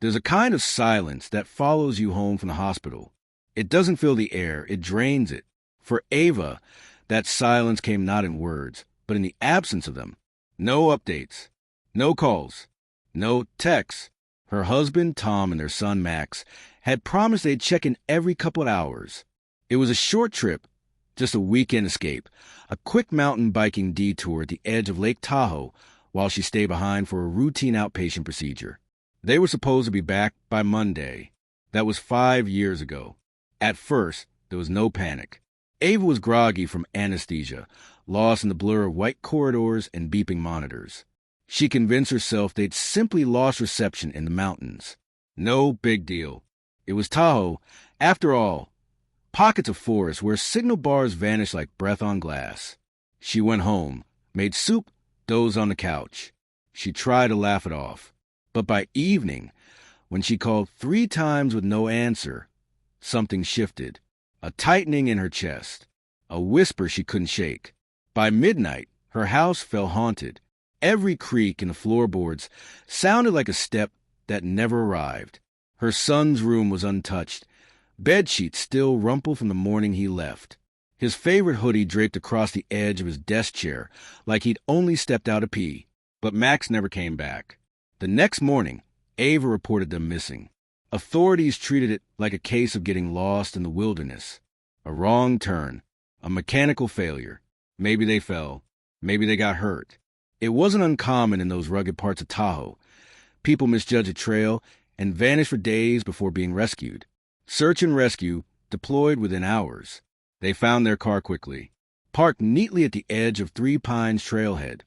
There's a kind of silence that follows you home from the hospital. It doesn't fill the air, it drains it. For Ava, that silence came not in words, but in the absence of them. No updates, no calls, no texts. Her husband, Tom, and their son, Max, had promised they'd check in every couple of hours. It was a short trip, just a weekend escape, a quick mountain biking detour at the edge of Lake Tahoe while she stayed behind for a routine outpatient procedure. They were supposed to be back by Monday. That was 5 years ago. At first, there was no panic. Ava was groggy from anesthesia, lost in the blur of white corridors and beeping monitors. She convinced herself they'd simply lost reception in the mountains. No big deal. It was Tahoe, after all. Pockets of forest where signal bars vanished like breath on glass. She went home, made soup, dozed on the couch. She tried to laugh it off. But by evening, when she called 3 times with no answer, something shifted. A tightening in her chest. A whisper she couldn't shake. By midnight, her house felt haunted. Every creak in the floorboards sounded like a step that never arrived. Her son's room was untouched. Bedsheets still rumpled from the morning he left. His favorite hoodie draped across the edge of his desk chair like he'd only stepped out to pee. But Max never came back. The next morning, Ava reported them missing. Authorities treated it like a case of getting lost in the wilderness. A wrong turn. A mechanical failure. Maybe they fell. Maybe they got hurt. It wasn't uncommon in those rugged parts of Tahoe. People misjudged a trail and vanished for days before being rescued. Search and rescue deployed within hours. They found their car quickly, parked neatly at the edge of Three Pines trailhead,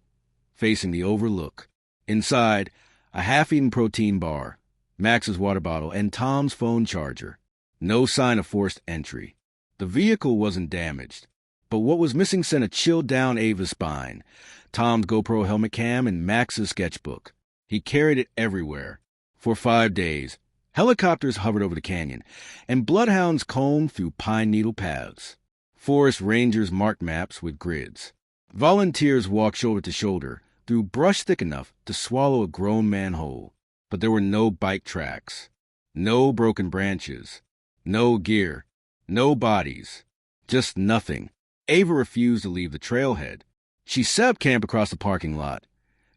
facing the overlook. Inside, a half-eaten protein bar, Max's water bottle, and Tom's phone charger. No sign of forced entry. The vehicle wasn't damaged, but what was missing sent a chill down Ava's spine. Tom's GoPro helmet cam and Max's sketchbook. He carried it everywhere. For 5 days, helicopters hovered over the canyon, and bloodhounds combed through pine needle paths. Forest rangers marked maps with grids. Volunteers walked shoulder to shoulder through brush thick enough to swallow a grown man whole. But there were no bike tracks, no broken branches, no gear, no bodies, just nothing. Ava refused to leave the trailhead. She set up camp across the parking lot,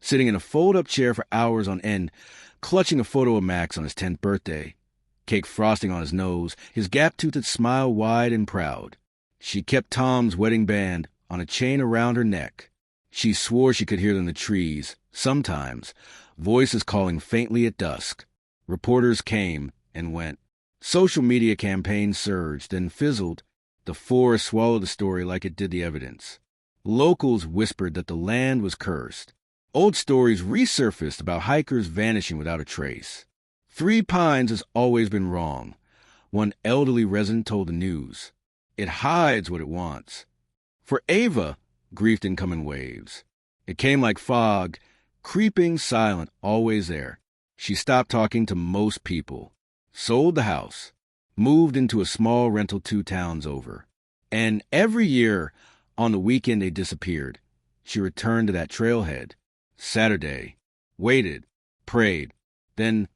sitting in a fold-up chair for hours on end, clutching a photo of Max on his 10th birthday, cake frosting on his nose, his gap-toothed smile wide and proud. She kept Tom's wedding band on a chain around her neck. She swore she could hear them in the trees, sometimes, voices calling faintly at dusk. Reporters came and went. Social media campaigns surged and fizzled. The forest swallowed the story like it did the evidence. Locals whispered that the land was cursed. Old stories resurfaced about hikers vanishing without a trace. Three Pines has always been wrong, one elderly resident told the news. It hides what it wants. For Ava, grief didn't come in waves. It came like fog, creeping, silent, always there. She stopped talking to most people, sold the house, moved into a small rental 2 towns over. And every year, on the weekend they disappeared. She returned to that trailhead. Saturday. Waited. Prayed. Then,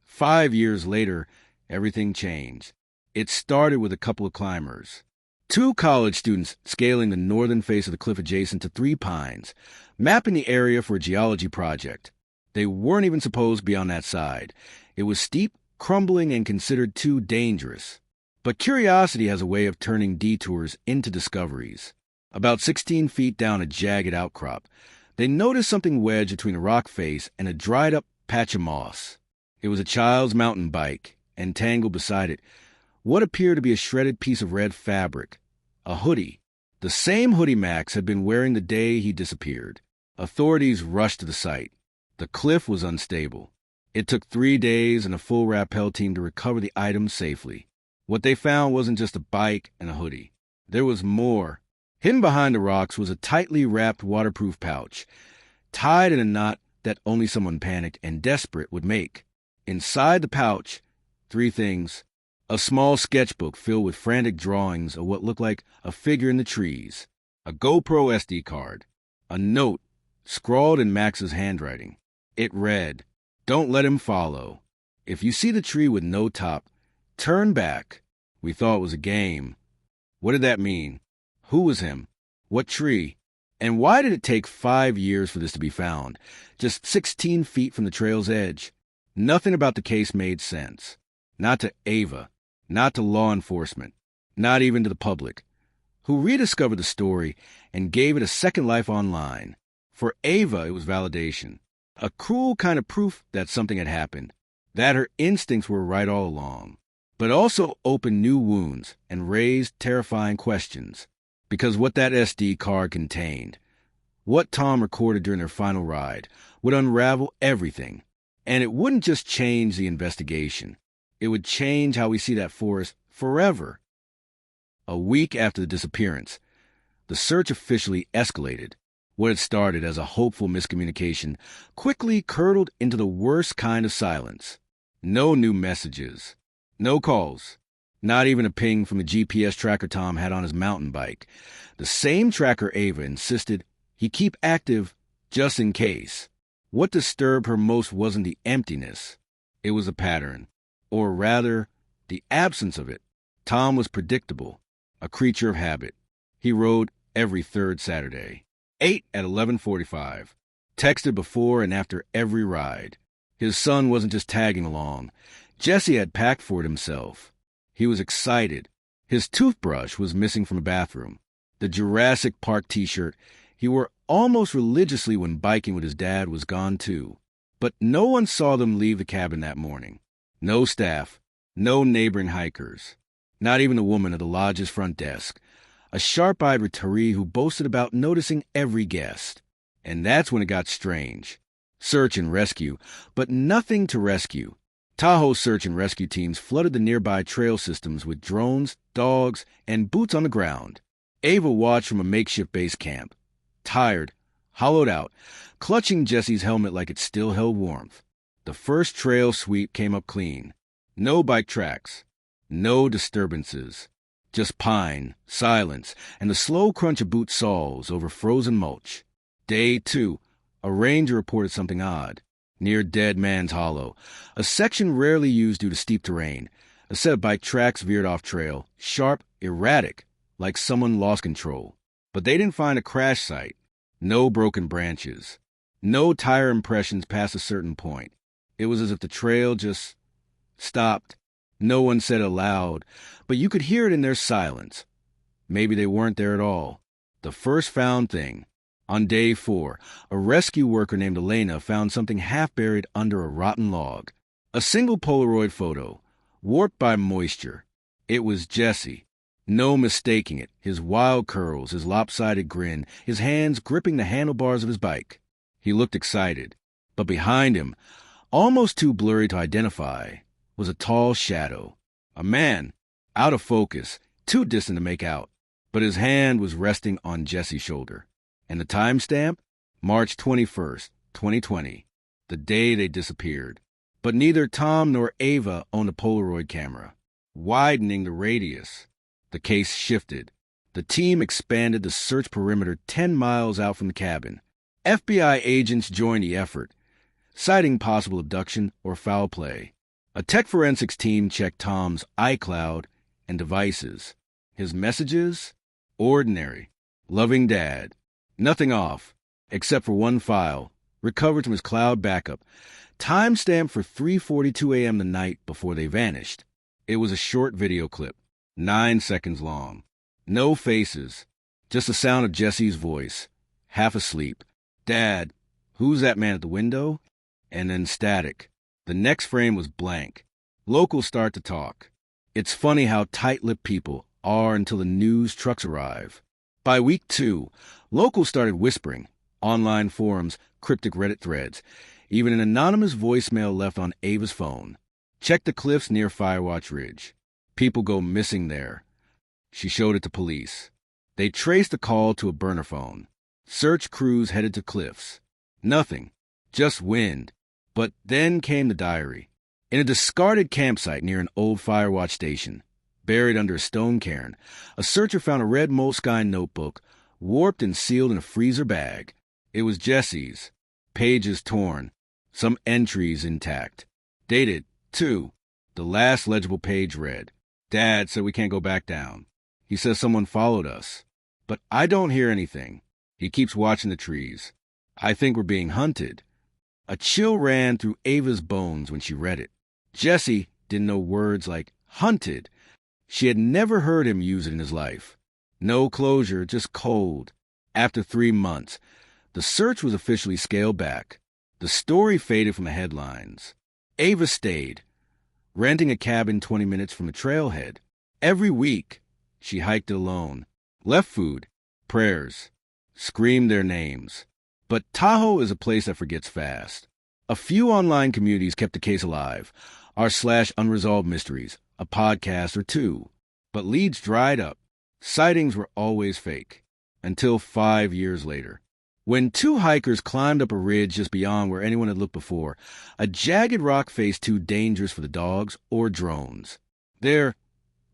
5 years later, everything changed. It started with a couple of climbers. 2 college students scaling the northern face of the cliff adjacent to Three Pines, mapping the area for a geology project. They weren't even supposed to be on that side. It was steep, crumbling, and considered too dangerous. But curiosity has a way of turning detours into discoveries. About 16 feet down a jagged outcrop, they noticed something wedged between a rock face and a dried-up patch of moss. It was a child's mountain bike, and tangled beside it, what appeared to be a shredded piece of red fabric. A hoodie. The same hoodie Max had been wearing the day he disappeared. Authorities rushed to the site. The cliff was unstable. It took 3 days and a full rappel team to recover the items safely. What they found wasn't just a bike and a hoodie. There was more. Hidden behind the rocks was a tightly wrapped waterproof pouch, tied in a knot that only someone panicked and desperate would make. Inside the pouch, 3 things. A small sketchbook filled with frantic drawings of what looked like a figure in the trees. A GoPro SD card. A note, scrawled in Max's handwriting. It read, "Don't let him follow. If you see the tree with no top, turn back. We thought it was a game. What did that mean? Who was him? What tree? And why did it take 5 years for this to be found? Just 16 feet from the trail's edge. Nothing about the case made sense. Not to Ava. Not to law enforcement. Not even to the public, who rediscovered the story and gave it a second life online. For Ava, it was validation. A cruel kind of proof that something had happened. That her instincts were right all along. But also opened new wounds and raised terrifying questions. Because what that SD card contained, what Tom recorded during their final ride, would unravel everything. And it wouldn't just change the investigation. It would change how we see that forest forever. A week after the disappearance, the search officially escalated. What had started as a hopeful miscommunication quickly curdled into the worst kind of silence. No new messages. No calls. Not even a ping from the GPS tracker Tom had on his mountain bike. The same tracker Ava insisted he keep active just in case. What disturbed her most wasn't the emptiness. It was a pattern. Or rather, the absence of it. Tom was predictable, a creature of habit. He rode every third Saturday. 8 at 11:45. Texted before and after every ride. His son wasn't just tagging along. Jesse had packed for it himself. He was excited. His toothbrush was missing from the bathroom. The Jurassic Park t-shirt he wore almost religiously when biking with his dad was gone too. But no one saw them leave the cabin that morning. No staff. No neighboring hikers. Not even the woman at the lodge's front desk. A sharp-eyed retiree who boasted about noticing every guest. And that's when it got strange. Search and rescue, but nothing to rescue. Tahoe search and rescue teams flooded the nearby trail systems with drones, dogs, and boots on the ground. Ava watched from a makeshift base camp. Tired, hollowed out, clutching Jesse's helmet like it still held warmth. The first trail sweep came up clean. No bike tracks. No disturbances. Just pine, silence, and the slow crunch of boot soles over frozen mulch. Day 2, a ranger reported something odd. Near Dead Man's Hollow, a section rarely used due to steep terrain, a set of bike tracks veered off trail, sharp, erratic, like someone lost control. But they didn't find a crash site. No broken branches. No tire impressions past a certain point. It was as if the trail just stopped. No one said it aloud, but you could hear it in their silence. Maybe they weren't there at all. The first found thing. On day 4, a rescue worker named Elena found something half-buried under a rotten log. A single Polaroid photo, warped by moisture. It was Jesse. No mistaking it. His wild curls, his lopsided grin, his hands gripping the handlebars of his bike. He looked excited. But behind him, almost too blurry to identify, was a tall shadow. A man, out of focus, too distant to make out. But his hand was resting on Jesse's shoulder. And the timestamp? March 21st, 2020, the day they disappeared. But neither Tom nor Ava owned a Polaroid camera. Widening the radius. The case shifted. The team expanded the search perimeter 10 miles out from the cabin. FBI agents joined the effort, citing possible abduction or foul play. A tech forensics team checked Tom's iCloud and devices. His messages? Ordinary. Loving dad. Nothing off, except for one file, recovered from his cloud backup, timestamped for 3:42 a.m. the night before they vanished. It was a short video clip, 9 seconds long. No faces, just the sound of Jesse's voice, half asleep. Dad, who's that man at the window? And then static. The next frame was blank. Locals start to talk. It's funny how tight-lipped people are until the news trucks arrive. By week 2, locals started whispering. Online forums, cryptic Reddit threads, even an anonymous voicemail left on Ava's phone. Check the cliffs near Firewatch Ridge. People go missing there. She showed it to police. They traced the call to a burner phone. Search crews headed to cliffs. Nothing. Just wind. But then came the diary. In a discarded campsite near an old Firewatch station, buried under a stone cairn, a searcher found a red moleskine notebook, warped and sealed in a freezer bag. It was Jesse's. Pages torn. Some entries intact. Dated 2. The last legible page read, "Dad said we can't go back down. He says someone followed us. But I don't hear anything. He keeps watching the trees. I think we're being hunted." A chill ran through Ava's bones when she read it. Jesse didn't know words like hunted. She had never heard him use it in his life. No closure, just cold. After 3 months, the search was officially scaled back. The story faded from the headlines. Ava stayed, renting a cabin 20 minutes from a trailhead. Every week, she hiked it alone, left food, prayers, screamed their names. But Tahoe is a place that forgets fast. A few online communities kept the case alive, r/unresolved mysteries, a podcast or two. But leads dried up. Sightings were always fake. Until 5 years later, when 2 hikers climbed up a ridge just beyond where anyone had looked before, a jagged rock face too dangerous for the dogs or drones. There,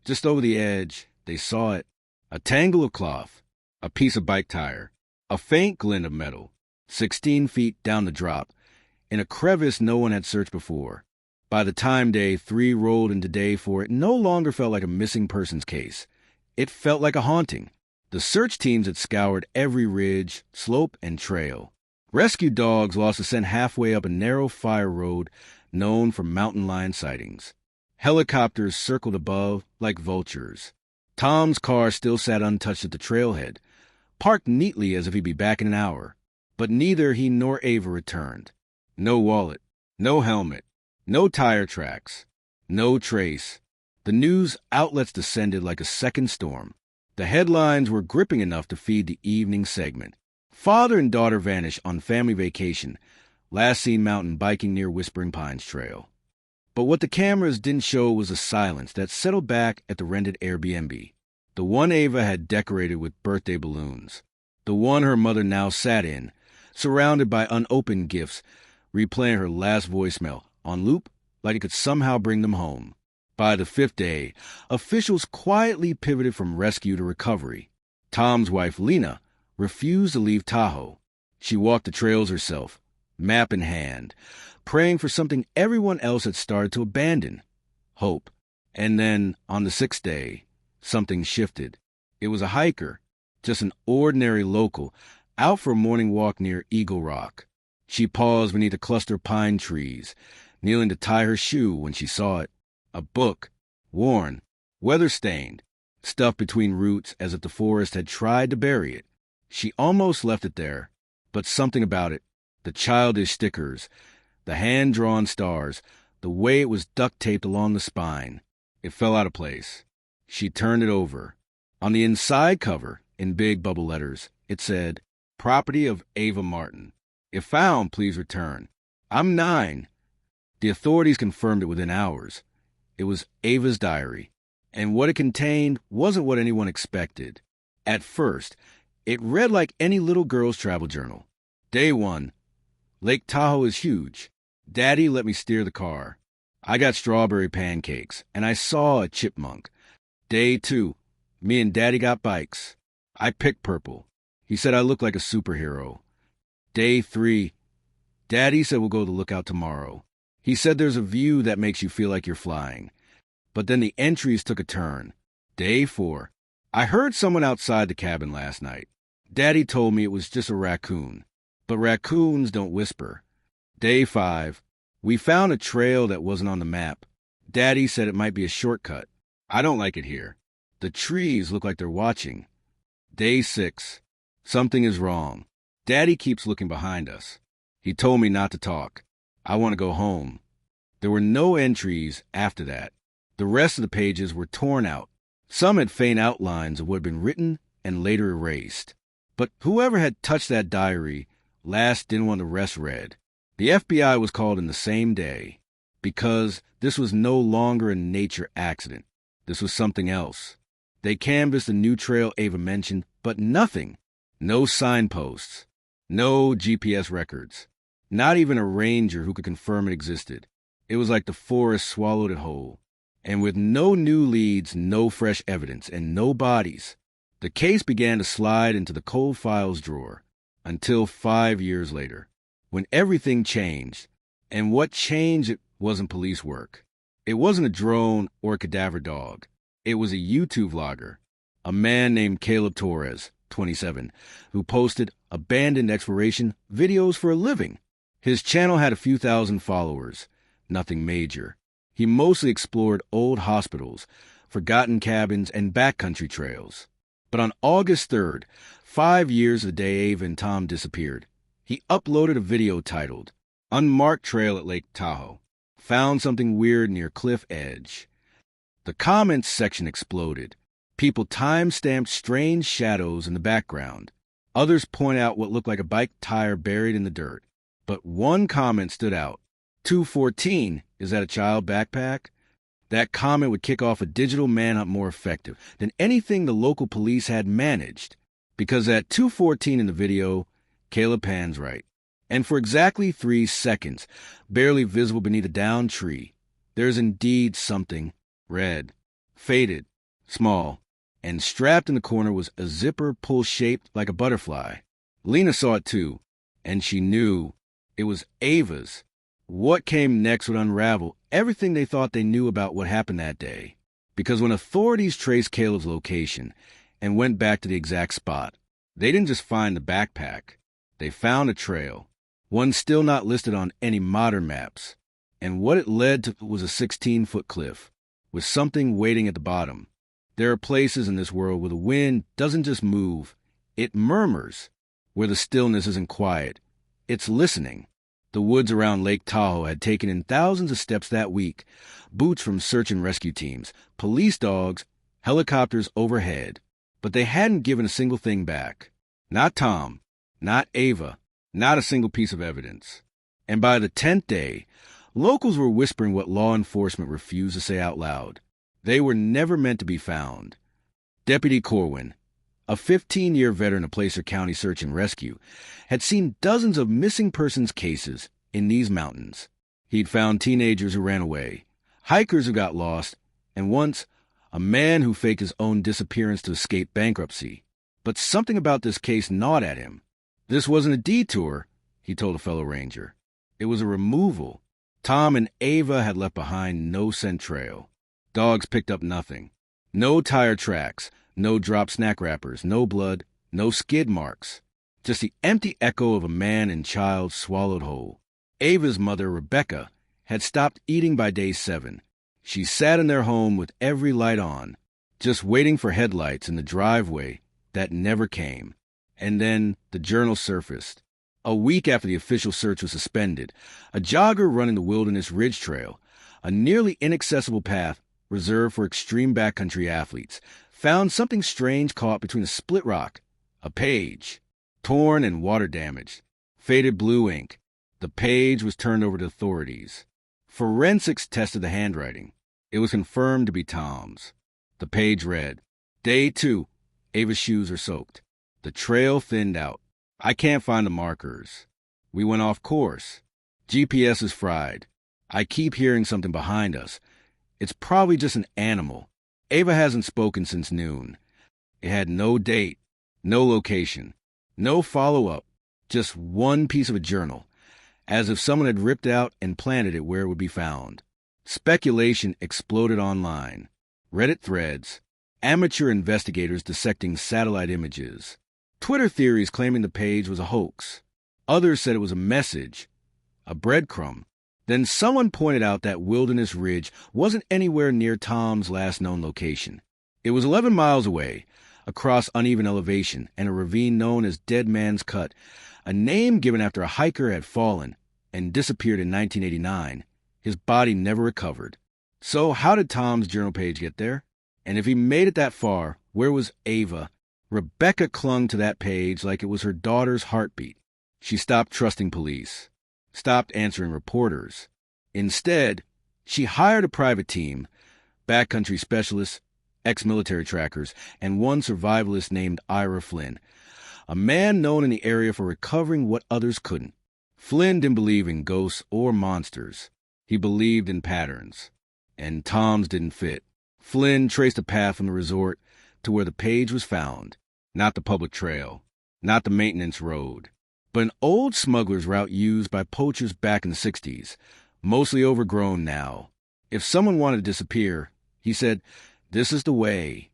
just over the edge, they saw it. A tangle of cloth, a piece of bike tire, a faint glint of metal, 16 feet down the drop, in a crevice no one had searched before. By the time day 3 rolled into day 4, it no longer felt like a missing persons case. It felt like a haunting. The search teams had scoured every ridge, slope, and trail. Rescue dogs lost a scent halfway up a narrow fire road known for mountain lion sightings. Helicopters circled above like vultures. Tom's car still sat untouched at the trailhead, parked neatly as if he'd be back in an hour. But neither he nor Ava returned. No wallet, no helmet, no tire tracks, no trace. The news outlets descended like a second storm. The headlines were gripping enough to feed the evening segment. Father and daughter vanish on family vacation, last seen mountain biking near Whispering Pines Trail. But what the cameras didn't show was a silence that settled back at the rented Airbnb. The one Ava had decorated with birthday balloons. The one her mother now sat in, surrounded by unopened gifts, replaying her last voicemail on loop like it could somehow bring them home. By the 5th day, officials quietly pivoted from rescue to recovery. Tom's wife, Lena, refused to leave Tahoe. She walked the trails herself, map in hand, praying for something everyone else had started to abandon: hope. And then, on the 6th day, something shifted. It was a hiker, just an ordinary local, out for a morning walk near Eagle Rock. She paused beneath a cluster of pine trees, kneeling to tie her shoe when she saw it. A book, worn, weather-stained, stuffed between roots as if the forest had tried to bury it. She almost left it there, but something about it, the childish stickers, the hand-drawn stars, the way it was duct-taped along the spine, it fell out of place. She turned it over. On the inside cover, in big bubble letters, it said, "Property of Ava Martin. If found, please return. I'm 9. The authorities confirmed it within hours. It was Ava's diary, and what it contained wasn't what anyone expected. At first, it read like any little girl's travel journal. Day 1. Lake Tahoe is huge. Daddy let me steer the car. I got strawberry pancakes, and I saw a chipmunk. Day 2. Me and Daddy got bikes. I picked purple. He said I looked like a superhero. Day 3. Daddy said we'll go to the lookout tomorrow. He said there's a view that makes you feel like you're flying. But then the entries took a turn. Day 4. I heard someone outside the cabin last night. Daddy told me it was just a raccoon. But raccoons don't whisper. Day 5. We found a trail that wasn't on the map. Daddy said it might be a shortcut. I don't like it here. The trees look like they're watching. Day 6. Something is wrong. Daddy keeps looking behind us. He told me not to talk. I want to go home. There were no entries after that. The rest of the pages were torn out. Some had faint outlines of what had been written and later erased. But whoever had touched that diary last didn't want the rest read. The FBI was called in the same day, because this was no longer a nature accident. This was something else. They canvassed the new trail Ava mentioned, but nothing. No signposts. No GPS records. Not even a ranger who could confirm it existed. It was like the forest swallowed it whole. And with no new leads, no fresh evidence, and no bodies, the case began to slide into the cold files drawer until 5 years later, when everything changed. And what changed it wasn't police work. It wasn't a drone or a cadaver dog. It was a YouTube vlogger, a man named Caleb Torres, 27, who posted abandoned exploration videos for a living. His channel had a few thousand followers, nothing major. He mostly explored old hospitals, forgotten cabins, and backcountry trails. But on August 3rd, 5 years the day Ava and Tom disappeared, he uploaded a video titled, "Unmarked Trail at Lake Tahoe. Found something weird near cliff edge." The comments section exploded. People time-stamped strange shadows in the background. Others point out what looked like a bike tire buried in the dirt. But one comment stood out. 214, is that a child backpack? That comment would kick off a digital manhunt more effective than anything the local police had managed. Because at 214 in the video, Caleb pans right. And for exactly 3 seconds, barely visible beneath a downed tree, there's indeed something red, faded, small, and strapped in the corner was a zipper pull shaped like a butterfly. Lena saw it too, and she knew it was Ava's. What came next would unravel everything they thought they knew about what happened that day. Because when authorities traced Caleb's location and went back to the exact spot, they didn't just find the backpack. They found a trail, one still not listed on any modern maps. And what it led to was a 16-foot cliff, with something waiting at the bottom. There are places in this world where the wind doesn't just move, it murmurs. Where the stillness isn't quiet, it's listening. The woods around Lake Tahoe had taken in thousands of steps that week, boots from search and rescue teams, police dogs, helicopters overhead. But they hadn't given a single thing back. Not Tom, not Ava, not a single piece of evidence. And by the 10th day, locals were whispering what law enforcement refused to say out loud. They were never meant to be found. Deputy Corwin, a 15-year veteran of Placer County Search and Rescue, had seen dozens of missing persons cases in these mountains. He'd found teenagers who ran away, hikers who got lost, and once, a man who faked his own disappearance to escape bankruptcy. But something about this case gnawed at him. This wasn't a detour, he told a fellow ranger. It was a removal. Tom and Ava had left behind no scent trail. Dogs picked up nothing. No tire tracks, no dropped snack wrappers, no blood, no skid marks. Just the empty echo of a man and child swallowed whole. Ava's mother, Rebecca, had stopped eating by day 7. She sat in their home with every light on, just waiting for headlights in the driveway that never came. And then the journal surfaced. A week after the official search was suspended, a jogger running the Wilderness Ridge Trail, a nearly inaccessible path reserved for extreme backcountry athletes, found something strange caught between a split rock, a page, torn and water damaged, faded blue ink. The page was turned over to authorities. Forensics tested the handwriting. It was confirmed to be Tom's. The page read, "Day 2, Ava's shoes are soaked. The trail thinned out. I can't find the markers. We went off course. GPS is fried. I keep hearing something behind us. It's probably just an animal. Ava hasn't spoken since noon." It had no date, no location, no follow-up, just one piece of a journal, as if someone had ripped out and planted it where it would be found. Speculation exploded online. Reddit threads, amateur investigators dissecting satellite images, Twitter theories claiming the page was a hoax. Others said it was a message, a breadcrumb. Then someone pointed out that Wilderness Ridge wasn't anywhere near Tom's last known location. It was 11 miles away, across uneven elevation and a ravine known as Dead Man's Cut, a name given after a hiker had fallen and disappeared in 1989. His body never recovered. So how did Tom's journal page get there? And if he made it that far, where was Ava? Rebecca clung to that page like it was her daughter's heartbeat. She stopped trusting police, stopped answering reporters. Instead, she hired a private team, backcountry specialists, ex-military trackers, and one survivalist named Ira Flynn, a man known in the area for recovering what others couldn't. Flynn didn't believe in ghosts or monsters. He believed in patterns. And Tom's didn't fit. Flynn traced a path from the resort to where the page was found. Not the public trail, not the maintenance road, but an old smuggler's route used by poachers back in the 60s, mostly overgrown now. If someone wanted to disappear, he said, "This is the way."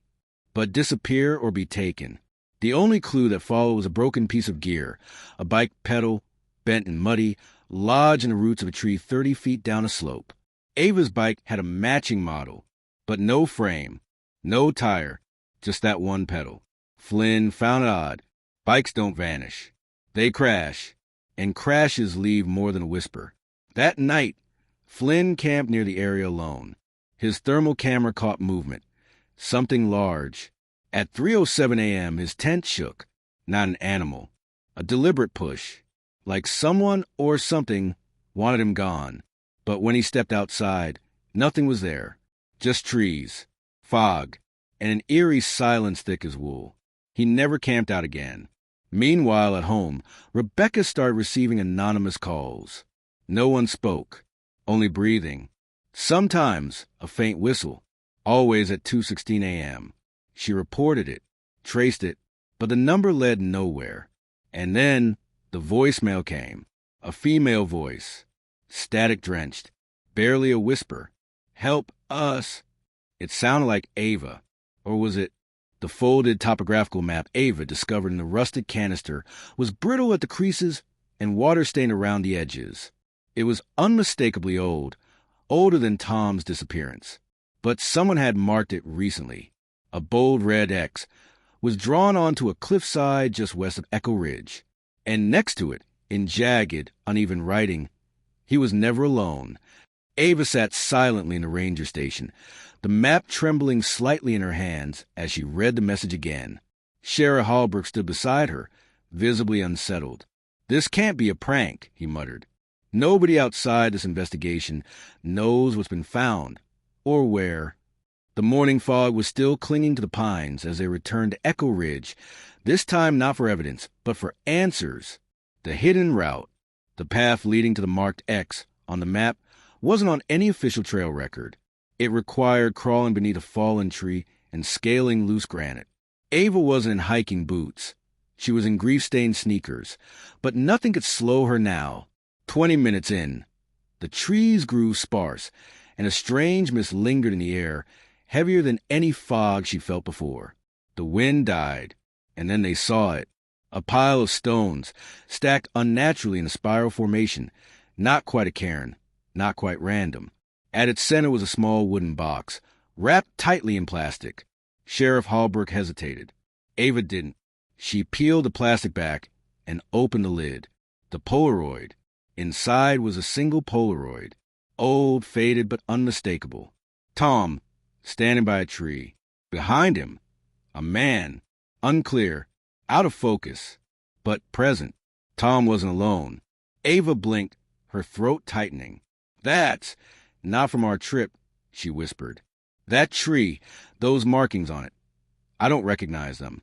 But disappear or be taken. The only clue that followed was a broken piece of gear, a bike pedal, bent and muddy, lodged in the roots of a tree 30 feet down a slope. Ava's bike had a matching model, but no frame, no tire, just that one pedal. Flynn found it odd. Bikes don't vanish. They crash, and crashes leave more than a whisper. That night, Flynn camped near the area alone. His thermal camera caught movement, something large. At 3:07 a.m., his tent shook. Not an animal. A deliberate push, like someone or something wanted him gone. But when he stepped outside, nothing was there. Just trees, fog, and an eerie silence thick as wool. He never camped out again. Meanwhile, at home, Rebecca started receiving anonymous calls. No one spoke, only breathing. Sometimes a faint whistle, always at 2:16 a.m. She reported it, traced it, but the number led nowhere. And then the voicemail came, a female voice, static-drenched, barely a whisper. "Help us." It sounded like Ava, or was it? The folded topographical map Ava discovered in the rusted canister was brittle at the creases and water-stained around the edges. It was unmistakably old, older than Tom's disappearance. But someone had marked it recently. A bold red X was drawn onto a cliffside just west of Echo Ridge. And next to it, in jagged, uneven writing, he was never alone. Ava sat silently in the ranger station, the map trembling slightly in her hands as she read the message again. Sheriff Hallbrook stood beside her, visibly unsettled. "This can't be a prank," he muttered. "Nobody outside this investigation knows what's been found, or where." The morning fog was still clinging to the pines as they returned to Echo Ridge, this time not for evidence, but for answers. The hidden route, the path leading to the marked X on the map, wasn't on any official trail record. It required crawling beneath a fallen tree and scaling loose granite. Ava wasn't in hiking boots. She was in grief-stained sneakers, but nothing could slow her now. 20 minutes in, the trees grew sparse, and a strange mist lingered in the air, heavier than any fog she felt before. The wind died, and then they saw it. A pile of stones, stacked unnaturally in a spiral formation, not quite a cairn, not quite random. At its center was a small wooden box, wrapped tightly in plastic. Sheriff Hallbrook hesitated. Ava didn't. She peeled the plastic back and opened the lid. The Polaroid. Inside was a single Polaroid, old, faded, but unmistakable. Tom, standing by a tree. Behind him, a man, unclear, out of focus, but present. Tom wasn't alone. Ava blinked, her throat tightening. "That's not from our trip," she whispered. "That tree, those markings on it. I don't recognize them."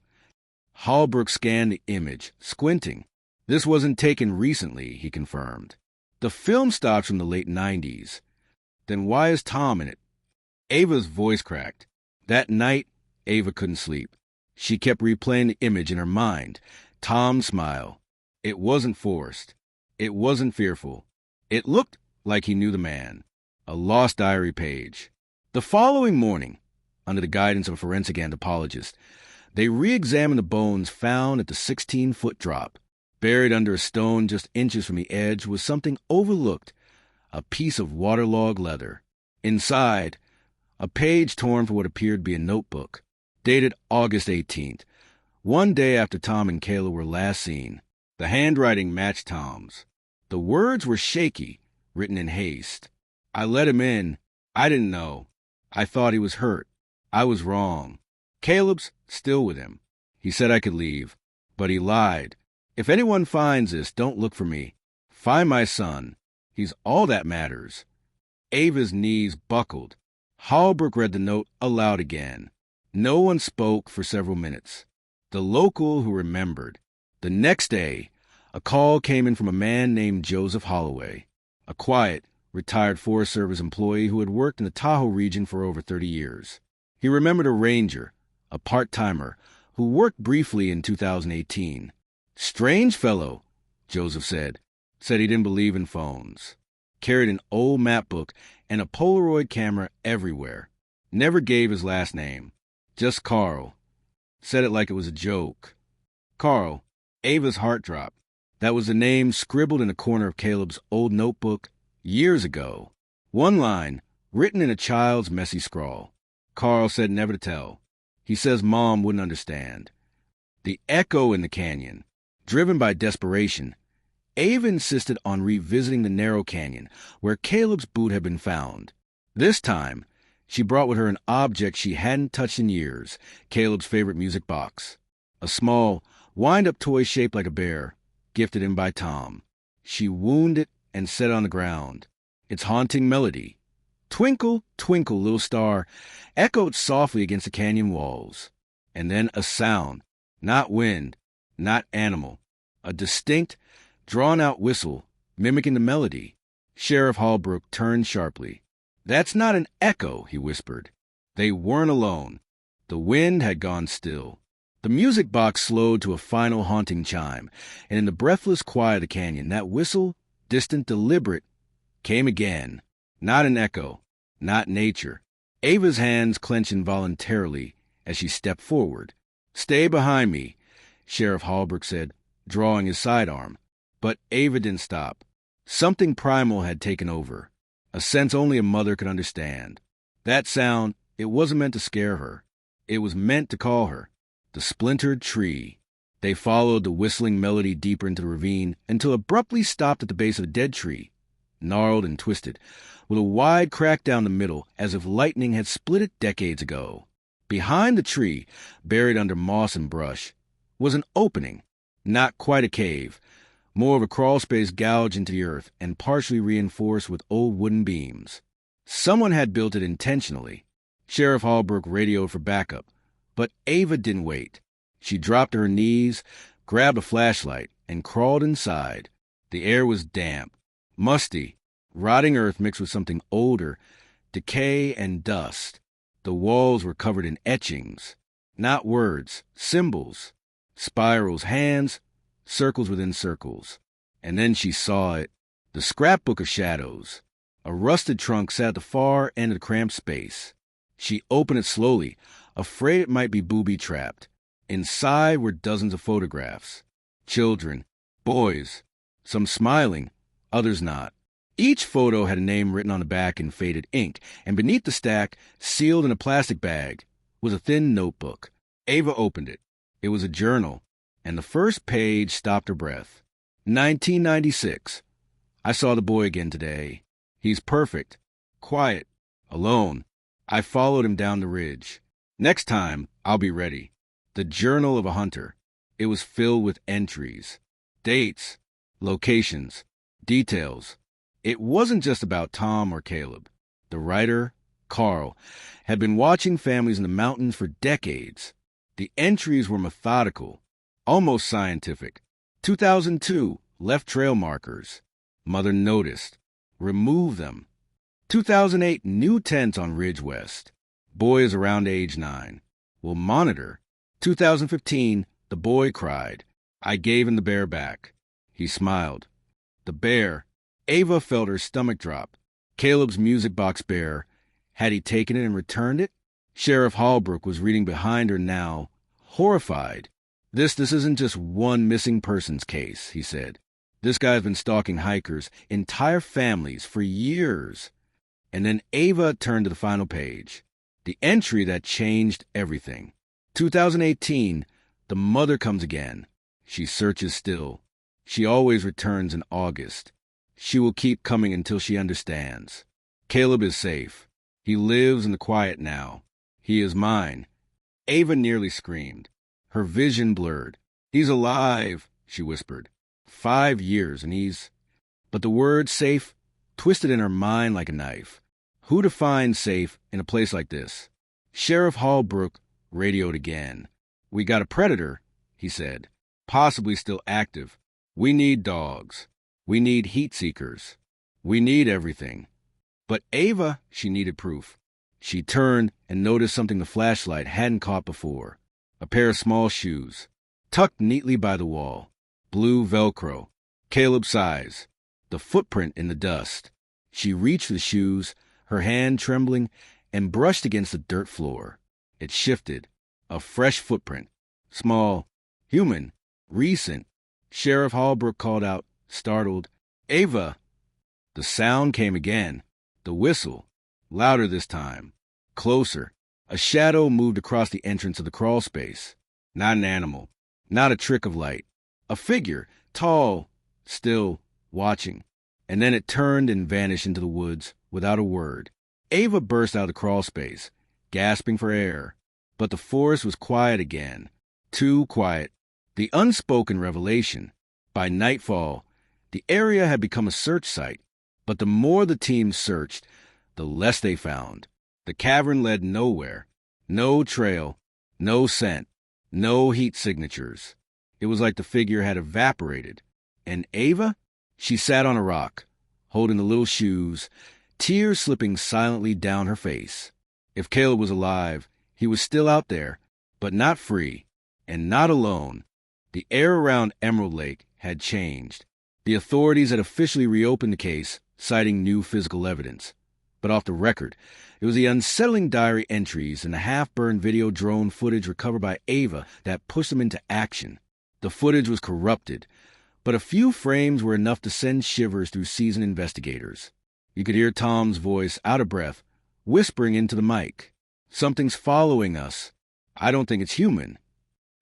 Hallbrook scanned the image, squinting. "This wasn't taken recently," he confirmed. "The film stopped from the late 90s. Then why is Tom in it?" Ava's voice cracked. That night, Ava couldn't sleep. She kept replaying the image in her mind. Tom's smile. It wasn't forced. It wasn't fearful. It looked like he knew the man. A lost diary page. The following morning, under the guidance of a forensic anthropologist, they re-examined the bones found at the 16-foot drop. Buried under a stone just inches from the edge was something overlooked, a piece of waterlogged leather. Inside, a page torn from what appeared to be a notebook, dated August 18th, one day after Tom and Kayla were last seen. The handwriting matched Tom's. The words were shaky, written in haste. "I let him in. I didn't know. I thought he was hurt. I was wrong. Caleb's still with him. He said I could leave, but he lied. If anyone finds this, don't look for me. Find my son. He's all that matters." Ava's knees buckled. Hallbrook read the note aloud again. No one spoke for several minutes. The local who remembered. The next day, a call came in from a man named Joseph Holloway, a quiet, retired Forest Service employee who had worked in the Tahoe region for over 30 years. He remembered a ranger, a part-timer, who worked briefly in 2018. "Strange fellow," Joseph said he didn't believe in phones. carried an old map book and a Polaroid camera everywhere. Never gave his last name. Just Carl. Said it like it was a joke. Carl. Ava's heart dropped. That was the name scribbled in a corner of Caleb's old notebook years ago. One line, written in a child's messy scrawl. Carl said never to tell. He says Mom wouldn't understand. The echo in the canyon. Driven by desperation, Ava insisted on revisiting the narrow canyon where Caleb's boot had been found. This time, she brought with her an object she hadn't touched in years, Caleb's favorite music box. A small, wind-up toy shaped like a bear, gifted him by Tom. She wound it and set it on the ground. Its haunting melody, "Twinkle, Twinkle, Little Star," echoed softly against the canyon walls. And then a sound, not wind, not animal, a distinct, drawn-out whistle mimicking the melody. Sheriff Holbrook turned sharply. "That's not an echo," he whispered. They weren't alone. The wind had gone still. The music box slowed to a final haunting chime, and in the breathless quiet of the canyon, that whistle, distant, deliberate, came again. Not an echo, not nature. Ava's hands clenched involuntarily as she stepped forward. "Stay behind me," Sheriff Holbrook said, drawing his sidearm. But Ava didn't stop. Something primal had taken over, a sense only a mother could understand. That sound, it wasn't meant to scare her. It was meant to call her. The splintered tree. They followed the whistling melody deeper into the ravine until abruptly stopped at the base of a dead tree, gnarled and twisted, with a wide crack down the middle as if lightning had split it decades ago. Behind the tree, buried under moss and brush, was an opening, not quite a cave, more of a crawlspace gouged into the earth and partially reinforced with old wooden beams. Someone had built it intentionally. Sheriff Holbrook radioed for backup, but Ava didn't wait. She dropped to her knees, grabbed a flashlight, and crawled inside. The air was damp, musty, rotting earth mixed with something older, decay and dust. The walls were covered in etchings, not words, symbols, spirals, hands, circles within circles. And then she saw it, the scrapbook of shadows. A rusted trunk sat at the far end of the cramped space. She opened it slowly, afraid it might be booby-trapped. Inside were dozens of photographs. Children, boys, some smiling, others not. Each photo had a name written on the back in faded ink, and beneath the stack, sealed in a plastic bag, was a thin notebook. Ava opened it. It was a journal, and the first page stopped her breath. 1996. I saw the boy again today. He's perfect, quiet, alone. I followed him down the ridge. Next time, I'll be ready. The Journal of a Hunter. It was filled with entries, dates, locations, details. It wasn't just about Tom or Caleb. The writer, Carl, had been watching families in the mountains for decades. The entries were methodical, almost scientific. 2002, left trail markers. Mother noticed. Removed them. 2008, new tents on Ridge West. Boy is around age 9. Will monitor. 2015, the boy cried. I gave him the bear back. He smiled. The bear. Ava felt her stomach drop. Caleb's music box bear. Had he taken it and returned it? Sheriff Holbrook was reading behind her now, horrified. This isn't just one missing persons case, he said. This guy's been stalking hikers, entire families, for years. And then Ava turned to the final page. The entry that changed everything. 2018, the mother comes again. She searches still. She always returns in August. She will keep coming until she understands. Caleb is safe. He lives in the quiet now. He is mine. Ava nearly screamed. Her vision blurred. He's alive, she whispered. 5 years and he's... But the word safe twisted in her mind like a knife. Who defines safe in a place like this? Sheriff Holbrook radioed again. We got a predator, he said. Possibly still active. We need dogs. We need heat seekers. We need everything. But Ava, she needed proof. She turned and noticed something the flashlight hadn't caught before. A pair of small shoes, tucked neatly by the wall. Blue Velcro. Caleb's size. The footprint in the dust. She reached for the shoes, her hand trembling, and brushed against the dirt floor. It shifted. A fresh footprint. Small. Human. Recent. Sheriff Hallbrook called out, startled, "Ava!" The sound came again. The whistle. Louder this time. Closer. A shadow moved across the entrance of the crawl space. Not an animal. Not a trick of light. A figure. Tall. Still. Watching. And then it turned and vanished into the woods without a word. Ava burst out of the crawl space, gasping for air. But the forest was quiet again. Too quiet. The unspoken revelation. By nightfall, the area had become a search site. But the more the team searched, the less they found. The cavern led nowhere. No trail. No scent. No heat signatures. It was like the figure had evaporated. And Ava? She sat on a rock, holding the little shoes, tears slipping silently down her face. If Caleb was alive, he was still out there, but not free, and not alone. The air around Emerald Lake had changed. The authorities had officially reopened the case, citing new physical evidence. But off the record, it was the unsettling diary entries and the half-burned video drone footage recovered by Ava that pushed them into action. The footage was corrupted, but a few frames were enough to send shivers through seasoned investigators. You could hear Tom's voice, out of breath, whispering into the mic. "Something's following us. I don't think it's human."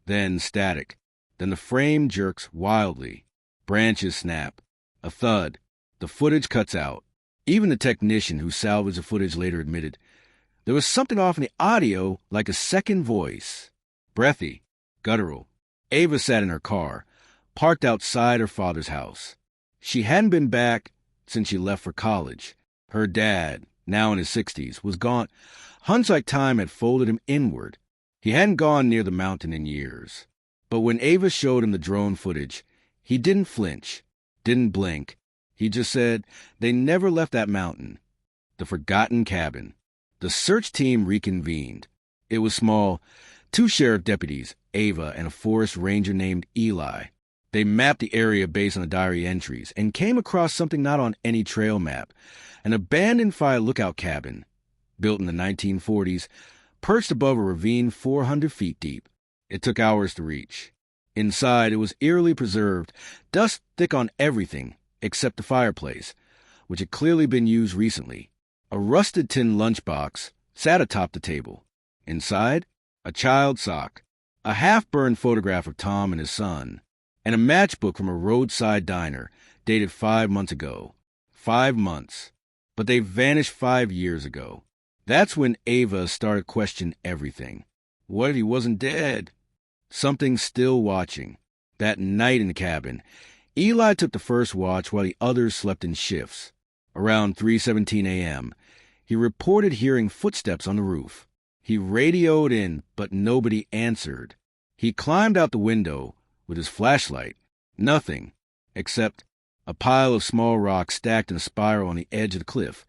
Then static. Then the frame jerks wildly. Branches snap. A thud. The footage cuts out. Even the technician who salvaged the footage later admitted there was something off in the audio, like a second voice. Breathy. Guttural. Ava sat in her car, parked outside her father's house. She hadn't been back since she left for college. Her dad, now in his 60s, was gone. Hindsight time had folded him inward. He hadn't gone near the mountain in years. But when Ava showed him the drone footage, he didn't flinch, didn't blink. He just said they never left that mountain. The forgotten cabin. The search team reconvened. It was small. 2 sheriff deputies, Ava and a forest ranger named Eli. They mapped the area based on the diary entries and came across something not on any trail map. An abandoned fire lookout cabin, built in the 1940s, perched above a ravine 400 feet deep. It took hours to reach. Inside, it was eerily preserved, dust thick on everything except the fireplace, which had clearly been used recently. A rusted tin lunchbox sat atop the table. Inside, a child's sock, a half-burned photograph of Tom and his son, and a matchbook from a roadside diner dated 5 months ago. 5 months. But they vanished 5 years ago. That's when Ava started questioning everything. What if he wasn't dead? Something still watching. That night in the cabin, Eli took the first watch while the others slept in shifts. Around 3:17 a.m., he reported hearing footsteps on the roof. He radioed in, but nobody answered. He climbed out the window with his flashlight. Nothing, except a pile of small rocks stacked in a spiral on the edge of the cliff.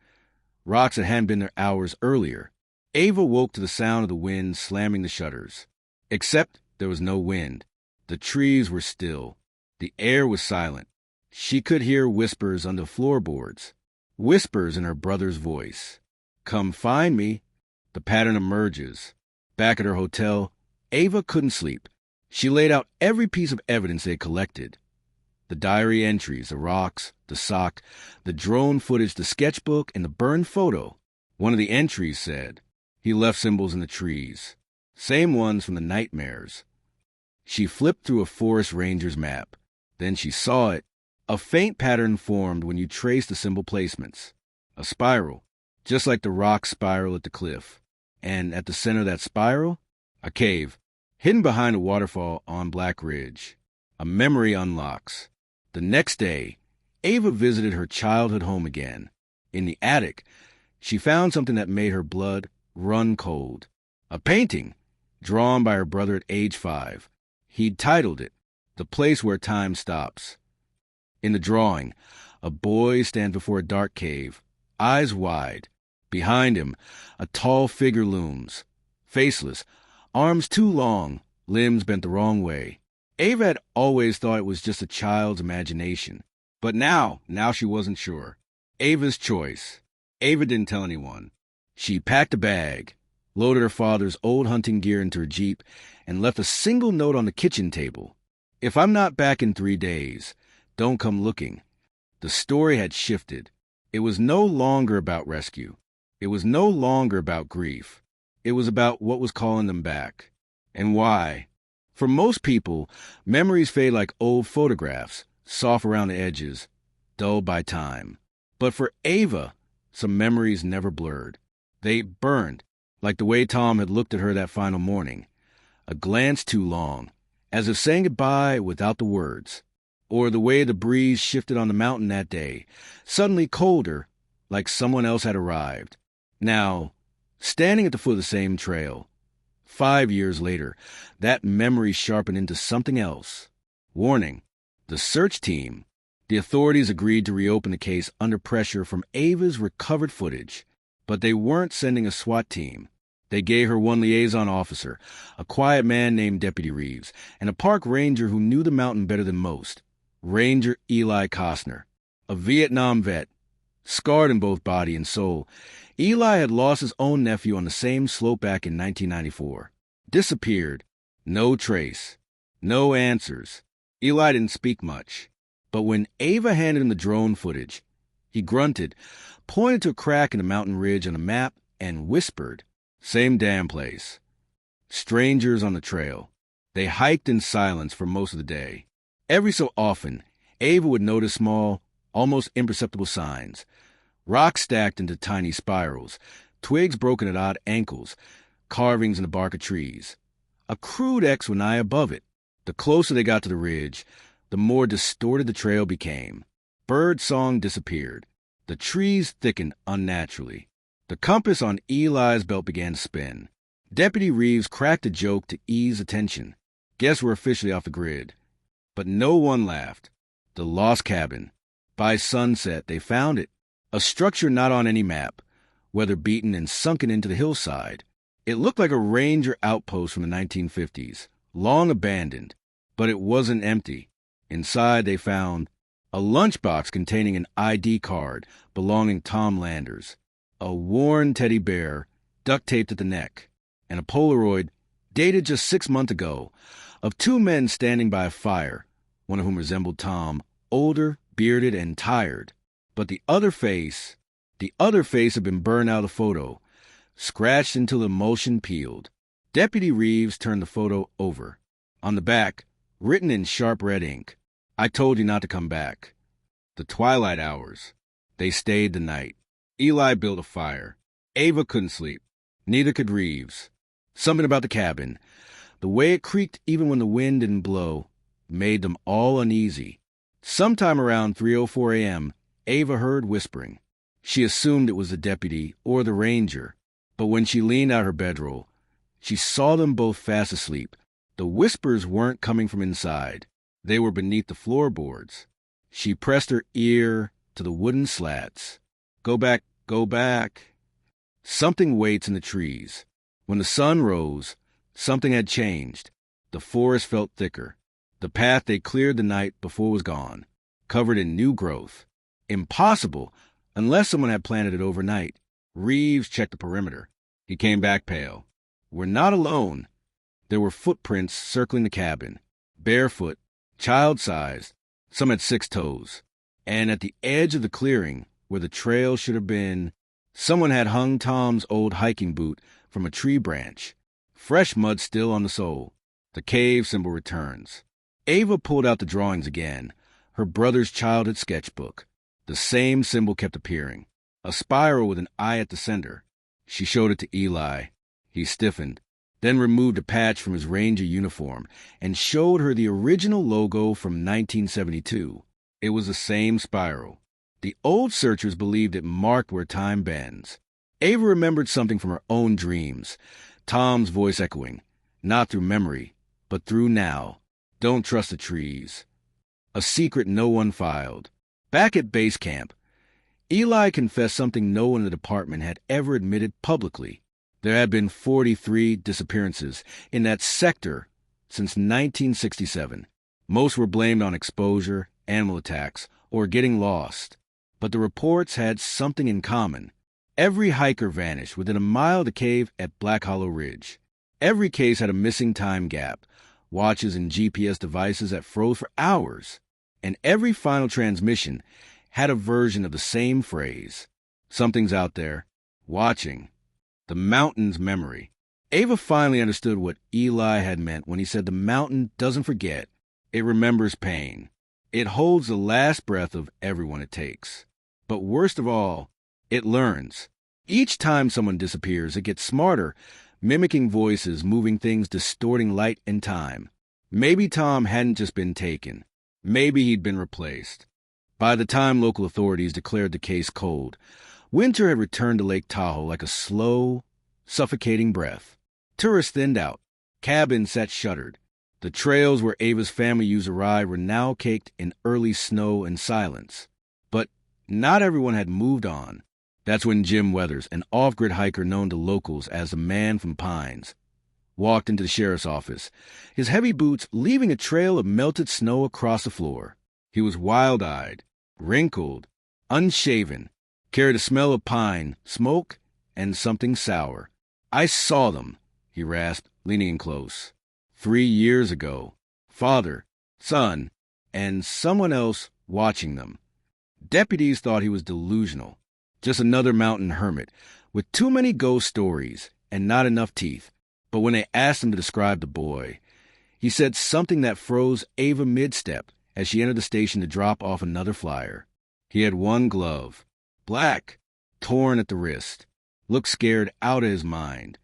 Rocks that hadn't been there hours earlier. Ava woke to the sound of the wind slamming the shutters. Except there was no wind. The trees were still. The air was silent. She could hear whispers on the floorboards. Whispers in her brother's voice. "Come find me." The pattern emerges. Back at her hotel, Ava couldn't sleep. She laid out every piece of evidence they had collected. The diary entries, the rocks, the sock, the drone footage, the sketchbook, and the burned photo. One of the entries said, "He left symbols in the trees." Same ones from the nightmares. She flipped through a forest ranger's map. Then she saw it. A faint pattern formed when you traced the symbol placements. A spiral, just like the rock spiral at the cliff. And at the center of that spiral, a cave, hidden behind a waterfall on Black Ridge. A memory unlocks. The next day, Ava visited her childhood home again. In the attic, she found something that made her blood run cold. A painting, drawn by her brother at age 5. He'd titled it, "The Place Where Time Stops." In the drawing, a boy stands before a dark cave, eyes wide. Behind him, a tall figure looms, faceless, arms too long, limbs bent the wrong way. Ava had always thought it was just a child's imagination, but now she wasn't sure. Ava's choice. Ava didn't tell anyone. She packed a bag, loaded her father's old hunting gear into her Jeep, and left a single note on the kitchen table. If I'm not back in 3 days, don't come looking. The story had shifted. It was no longer about rescue. It was no longer about grief. It was about what was calling them back. And why? For most people, memories fade like old photographs, soft around the edges, dulled by time. But for Ava, some memories never blurred. They burned, like the way Tom had looked at her that final morning. A glance too long, as if saying goodbye without the words. Or the way the breeze shifted on the mountain that day, suddenly colder, like someone else had arrived. Now, standing at the foot of the same trail, 5 years later, that memory sharpened into something else. Warning: the search team. The authorities agreed to reopen the case under pressure from Ava's recovered footage, but they weren't sending a SWAT team. They gave her one liaison officer, a quiet man named Deputy Reeves, and a park ranger who knew the mountain better than most, Ranger Eli Costner, a Vietnam vet, scarred in both body and soul. Eli had lost his own nephew on the same slope back in 1994. Disappeared. No trace. No answers. Eli didn't speak much. But when Ava handed him the drone footage, he grunted, pointed to a crack in the mountain ridge on a map, and whispered, "Same damn place." Strangers on the trail. They hiked in silence for most of the day. Every so often, Ava would notice small, almost imperceptible signs. Rocks stacked into tiny spirals, twigs broken at odd angles, carvings in the bark of trees. A crude X went nigh above it. The closer they got to the ridge, the more distorted the trail became. Bird song disappeared. The trees thickened unnaturally. The compass on Eli's belt began to spin. Deputy Reeves cracked a joke to ease attention. Guess we're officially off the grid. But no one laughed. The lost cabin. By sunset, they found it. A structure not on any map, weather-beaten and sunken into the hillside. It looked like a ranger outpost from the 1950s, long abandoned. But it wasn't empty. Inside, they found a lunchbox containing an ID card belonging to Tom Landers, a worn teddy bear duct-taped at the neck, and a Polaroid dated just 6 months ago of 2 men standing by a fire, one of whom resembled Tom, older, bearded, and tired. But the other face had been burned out of the photo, scratched until the emulsion peeled. Deputy Reeves turned the photo over. On the back, written in sharp red ink, "I told you not to come back." The twilight hours. They stayed the night. Eli built a fire. Ava couldn't sleep. Neither could Reeves. Something about the cabin, the way it creaked even when the wind didn't blow, made them all uneasy. Sometime around 3:04 a.m., Ava heard whispering. She assumed it was the deputy or the ranger, but when she leaned out her bedroll, she saw them both fast asleep. The whispers weren't coming from inside. They were beneath the floorboards. She pressed her ear to the wooden slats. "Go back, go back." Something waits in the trees. When the sun rose, something had changed. The forest felt thicker. The path they cleared the night before was gone, covered in new growth. Impossible, unless someone had planted it overnight. Reeves checked the perimeter. He came back pale. "We're not alone." There were footprints circling the cabin, barefoot, child-sized. Some had 6 toes. And at the edge of the clearing, where the trail should have been, someone had hung Tom's old hiking boot from a tree branch. Fresh mud still on the sole. The cave symbol returns. Ava pulled out the drawings again, her brother's childhood sketchbook. The same symbol kept appearing, a spiral with an eye at the center. She showed it to Eli. He stiffened, then removed a patch from his ranger uniform and showed her the original logo from 1972. It was the same spiral. The old searchers believed it marked where time bends. Ava remembered something from her own dreams, Tom's voice echoing, not through memory, but through now. "Don't trust the trees." A secret no one filed. Back at base camp, Eli confessed something no one in the department had ever admitted publicly. There had been 43 disappearances in that sector since 1967. Most were blamed on exposure, animal attacks, or getting lost. but the reports had something in common. Every hiker vanished within a mile of the cave at Black Hollow Ridge. Every case had a missing time gap, watches and GPS devices that froze for hours. And every final transmission had a version of the same phrase. Something's out there, watching. The mountain's memory. Ava finally understood what Eli had meant when he said the mountain doesn't forget. It remembers pain. It holds the last breath of everyone it takes. But worst of all, it learns. Each time someone disappears, it gets smarter, mimicking voices, moving things, distorting light and time. Maybe Tom hadn't just been taken. Maybe he'd been replaced. By the time local authorities declared the case cold, winter had returned to Lake Tahoe like a slow, suffocating breath. Tourists thinned out. Cabins sat shuttered. The trails where Ava's family used to ride were now caked in early snow and silence. But not everyone had moved on. That's when Jim Weathers, an off-grid hiker known to locals as the Man from Pines, walked into the sheriff's office, his heavy boots leaving a trail of melted snow across the floor. He was wild-eyed, wrinkled, unshaven, carried a smell of pine, smoke, and something sour. "I saw them," he rasped, leaning in close. 3 years ago. Father, son, and someone else watching them. Deputies thought he was delusional, just another mountain hermit, with too many ghost stories and not enough teeth. But when they asked him to describe the boy, he said something that froze Ava mid-step as she entered the station to drop off another flyer. He had one glove, black, torn at the wrist, looked scared out of his mind.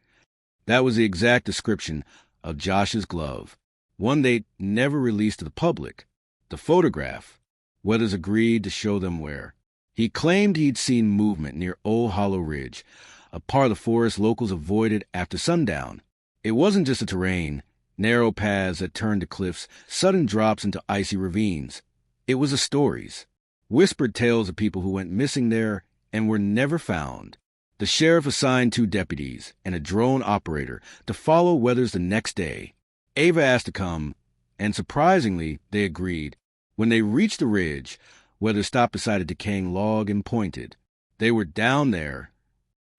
That was the exact description of Josh's glove, one they'd never released to the public. The photograph, Weathers agreed to show them where. He claimed he'd seen movement near Old Hollow Ridge, a part of the forest locals avoided after sundown. It wasn't just the terrain, narrow paths that turned to cliffs, sudden drops into icy ravines. It was the stories, whispered tales of people who went missing there and were never found. The sheriff assigned 2 deputies and a drone operator to follow Weathers the next day. Ava asked to come, and surprisingly, they agreed. When they reached the ridge, Weathers stopped beside a decaying log and pointed. They were down there.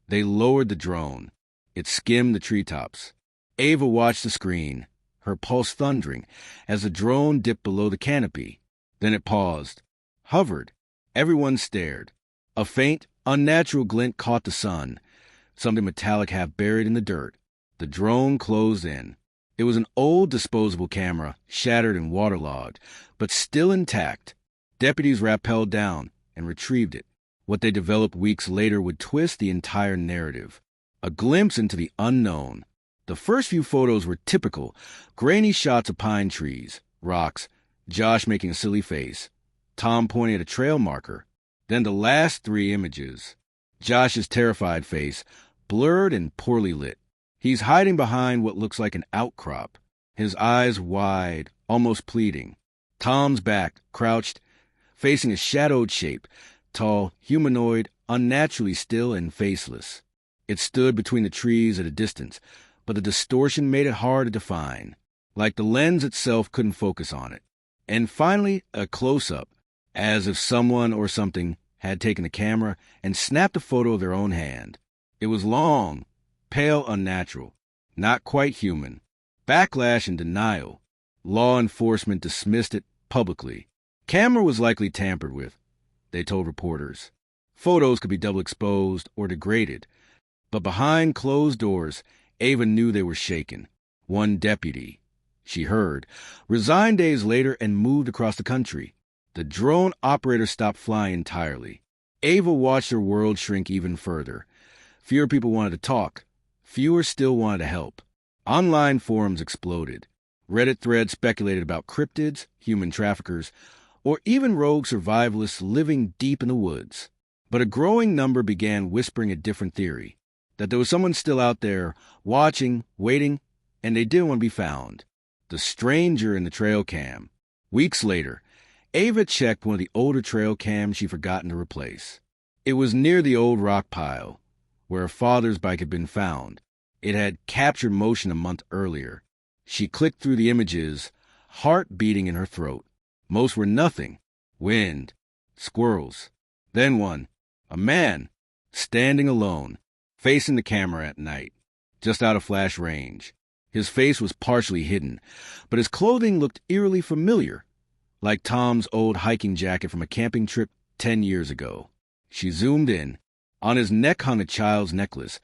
They lowered the drone. It skimmed the treetops. Ava watched the screen, her pulse thundering, as the drone dipped below the canopy. Then it paused, hovered. Everyone stared. A faint, unnatural glint caught the sun, something metallic half buried in the dirt. The drone closed in. It was an old disposable camera, shattered and waterlogged, but still intact. Deputies rappelled down and retrieved it. What they developed weeks later would twist the entire narrative. A glimpse into the unknown. The first few photos were typical, grainy shots of pine trees, rocks, Josh making a silly face, Tom pointing at a trail marker. Then the last 3 images. Josh's terrified face, blurred and poorly lit. He's hiding behind what looks like an outcrop, his eyes wide, almost pleading. Tom's back, crouched, facing a shadowed shape, tall, humanoid, unnaturally still and faceless. It stood between the trees at a distance, but the distortion made it hard to define, like the lens itself couldn't focus on it. And finally, a close-up, as if someone or something had taken the camera and snapped a photo of their own hand. It was long, pale, unnatural, not quite human. Backlash and denial. Law enforcement dismissed it publicly. Camera was likely tampered with, they told reporters. Photos could be double exposed or degraded. But behind closed doors, Ava knew they were shaken. One deputy, she heard, resigned days later and moved across the country. The drone operator stopped flying entirely. Ava watched her world shrink even further. Fewer people wanted to talk. Fewer still wanted to help. Online forums exploded. Reddit threads speculated about cryptids, human traffickers, or even rogue survivalists living deep in the woods. But a growing number began whispering a different theory, that there was someone still out there, watching, waiting, and they didn't want to be found. The stranger in the trail cam. Weeks later, Ava checked one of the older trail cams she'd forgotten to replace. It was near the old rock pile, where her father's bike had been found. It had captured motion a month earlier. She clicked through the images, heart beating in her throat. Most were nothing. Wind, squirrels, Then one, a man, standing alone, facing the camera at night, just out of flash range. His face was partially hidden, but his clothing looked eerily familiar, like Tom's old hiking jacket from a camping trip 10 years ago. She zoomed in. On his neck hung a child's necklace,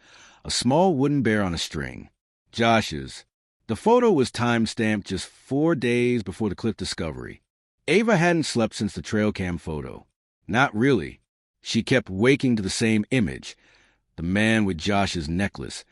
a small wooden bear on a string. Josh's. The photo was time-stamped just 4 days before the cliff discovery. Ava hadn't slept since the trail cam photo. Not really. She kept waking to the same image, the man with Josh's necklace,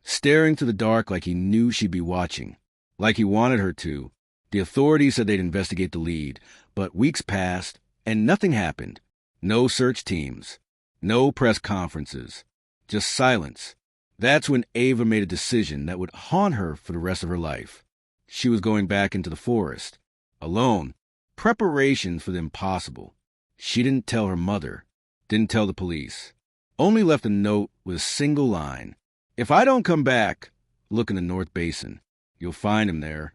staring to the dark like he knew she'd be watching, like he wanted her to. The authorities said they'd investigate the lead, but weeks passed, and nothing happened. No search teams. No press conferences. Just silence. That's when Ava made a decision that would haunt her for the rest of her life. She was going back into the forest. Alone. Preparation for the impossible. She didn't tell her mother. Didn't tell the police. Only left a note with a single line. If I don't come back, look in the North Basin. You'll find him there.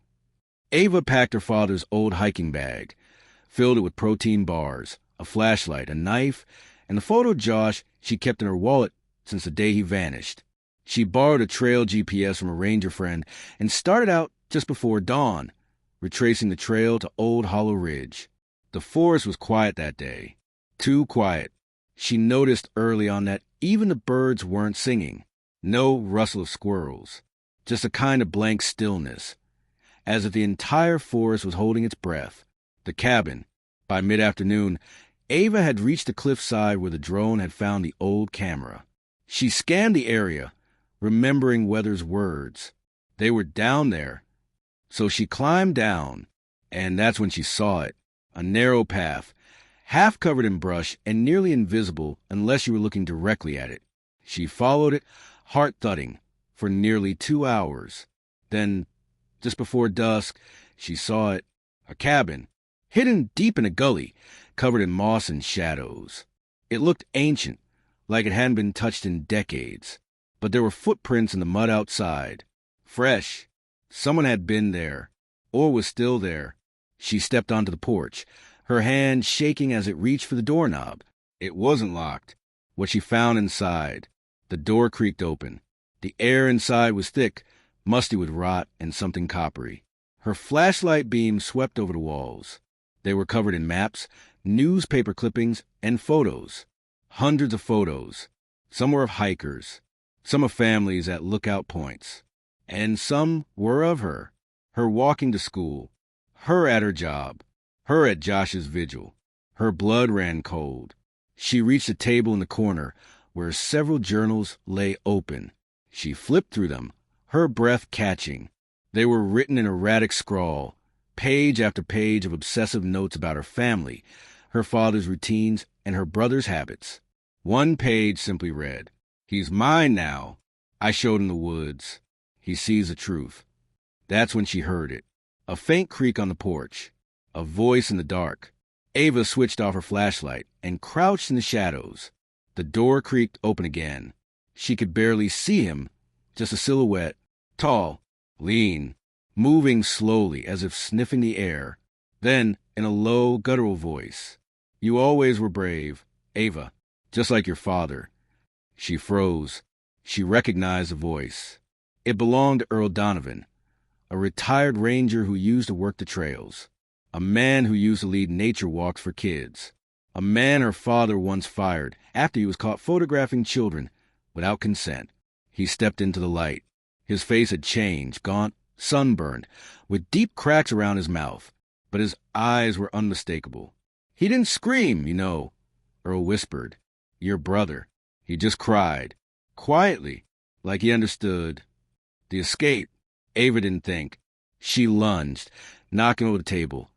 Ava packed her father's old hiking bag, filled it with protein bars, a flashlight, a knife, and the photo of Josh she kept in her wallet since the day he vanished. She borrowed a trail GPS from a ranger friend and started out just before dawn, retracing the trail to Old Hollow Ridge. The forest was quiet that day. Too quiet. She noticed early on that even the birds weren't singing. No rustle of squirrels. Just a kind of blank stillness, as if the entire forest was holding its breath. The cabin. By mid-afternoon, Ava had reached the cliffside where the drone had found the old camera. She scanned the area, remembering Weather's words. They were down there. So she climbed down, and that's when she saw it. A narrow path, half covered in brush and nearly invisible unless you were looking directly at it. She followed it, heart thudding, for nearly 2 hours. Then, just before dusk, she saw it. A cabin, hidden deep in a gully, covered in moss and shadows. It looked ancient, like it hadn't been touched in decades. But there were footprints in the mud outside. Fresh. Someone had been there, or was still there. She stepped onto the porch, her hand shaking as it reached for the doorknob. It wasn't locked. What she found inside. The door creaked open. The air inside was thick, musty with rot and something coppery. Her flashlight beam swept over the walls. They were covered in maps, newspaper clippings, and photos. Hundreds of photos. Some were of hikers, some of families at lookout points, and some were of her. Her walking to school, her at her job, her at Josh's vigil. Her blood ran cold. She reached a table in the corner where several journals lay open. She flipped through them, her breath catching. They were written in erratic scrawl, page after page of obsessive notes about her family, her father's routines, and her brother's habits. One page simply read, "He's mine now. I showed him the woods. He sees the truth." That's when she heard it. A faint creak on the porch. A voice in the dark. Ava switched off her flashlight and crouched in the shadows. The door creaked open again. She could barely see him, just a silhouette, tall, lean, moving slowly as if sniffing the air. Then, in a low, guttural voice, "You always were brave, Ava, just like your father." She froze. She recognized the voice. It belonged to Earl Donovan, a retired ranger who used to work the trails, a man who used to lead nature walks for kids, a man her father once fired after he was caught photographing children without consent. He stepped into the light. His face had changed, gaunt, sunburned, with deep cracks around his mouth, but his eyes were unmistakable. "He didn't scream, you know," Earl whispered. "Your brother. He just cried, quietly, like he understood. The escape." Ava didn't think. She lunged, knocking over the table,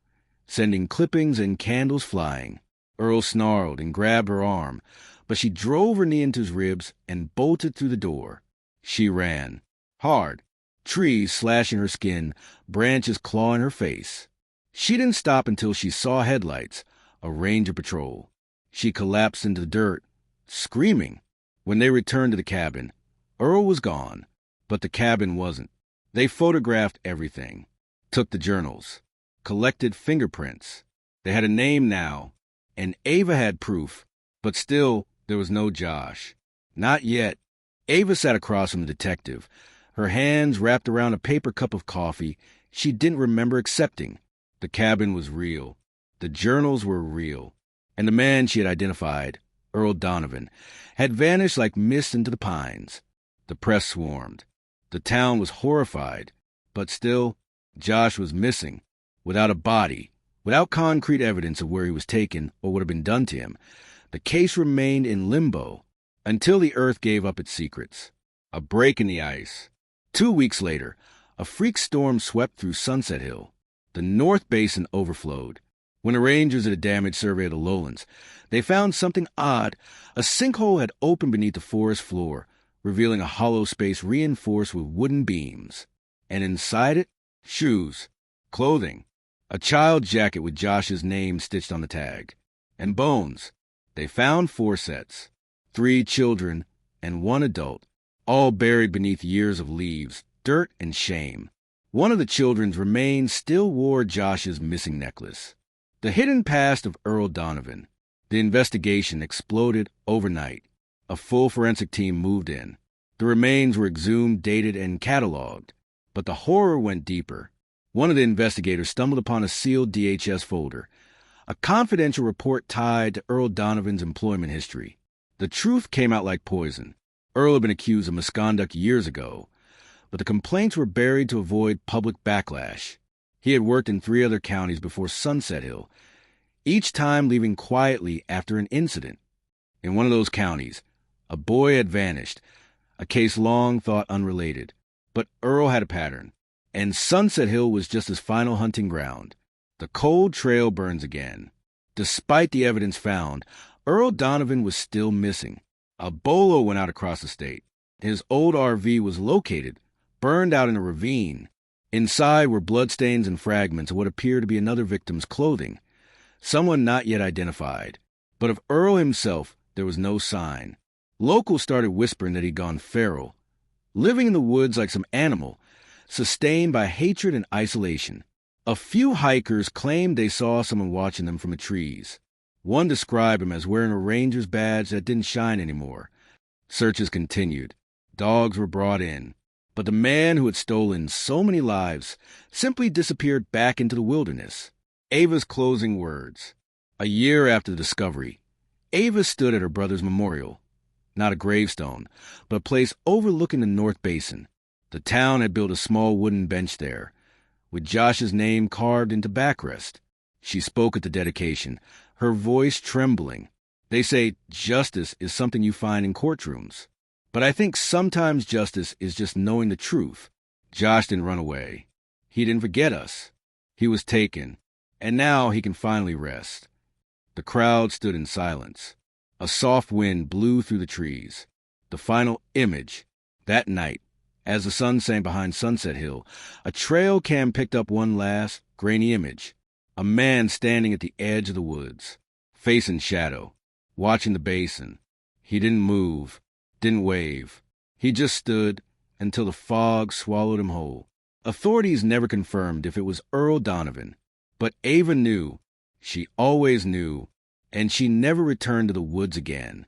sending clippings and candles flying. Earl snarled and grabbed her arm, but she drove her knee into his ribs and bolted through the door. She ran. Hard. Trees slashing her skin, branches clawing her face. She didn't stop until she saw headlights, a ranger patrol. She collapsed into the dirt, screaming. When they returned to the cabin, Earl was gone, but the cabin wasn't. They photographed everything, took the journals, collected fingerprints. They had a name now, and Ava had proof. But still, there was no Josh. Not yet. Ava sat across from the detective, her hands wrapped around a paper cup of coffee she didn't remember accepting. The cabin was real. The journals were real. And the man she had identified, Earl Donovan, had vanished like mist into the pines. The press swarmed. The town was horrified. But still, Josh was missing. Without a body, without concrete evidence of where he was taken or what had been done to him, the case remained in limbo until the earth gave up its secrets. A break in the ice. 2 weeks later, a freak storm swept through Sunset Hill. The North Basin overflowed. When the rangers did a damage survey of the lowlands, they found something odd. A sinkhole had opened beneath the forest floor, revealing a hollow space reinforced with wooden beams. And inside it, shoes, clothing, a child jacket with Josh's name stitched on the tag, and bones. They found 4 sets, 3 children and 1 adult, all buried beneath years of leaves, dirt, and shame. One of the children's remains still wore Josh's missing necklace. The hidden past of Earl Donovan. The investigation exploded overnight. A full forensic team moved in. The remains were exhumed, dated, and cataloged. But the horror went deeper. One of the investigators stumbled upon a sealed DHS folder, a confidential report tied to Earl Donovan's employment history. The truth came out like poison. Earl had been accused of misconduct years ago, but the complaints were buried to avoid public backlash. He had worked in 3 other counties before Sunset Hill, each time leaving quietly after an incident. In one of those counties, a boy had vanished, a case long thought unrelated. But Earl had a pattern, and Sunset Hill was just his final hunting ground. The cold trail burns again. Despite the evidence found, Earl Donovan was still missing. A bolo went out across the state. His old RV was located, burned out in a ravine. Inside were bloodstains and fragments of what appeared to be another victim's clothing, someone not yet identified. But of Earl himself, there was no sign. Locals started whispering that he'd gone feral, living in the woods like some animal, sustained by hatred and isolation. A few hikers claimed they saw someone watching them from the trees. One described him as wearing a ranger's badge that didn't shine anymore. Searches continued. Dogs were brought in. But the man who had stolen so many lives simply disappeared back into the wilderness. Ava's closing words. A year after the discovery, Ava stood at her brother's memorial. Not a gravestone, but a place overlooking the North Basin. The town had built a small wooden bench there, with Josh's name carved into backrest. She spoke at the dedication, her voice trembling. They say justice is something you find in courtrooms. But I think sometimes justice is just knowing the truth. Josh didn't run away. He didn't forget us. He was taken, and now he can finally rest. The crowd stood in silence. A soft wind blew through the trees. The final image, that night, as the sun sank behind Sunset Hill, a trail cam picked up one last, grainy image. A man standing at the edge of the woods, face in shadow, watching the basin. He didn't move, didn't wave. He just stood until the fog swallowed him whole. Authorities never confirmed if it was Earl Donovan, but Ava knew. She always knew, and she never returned to the woods again.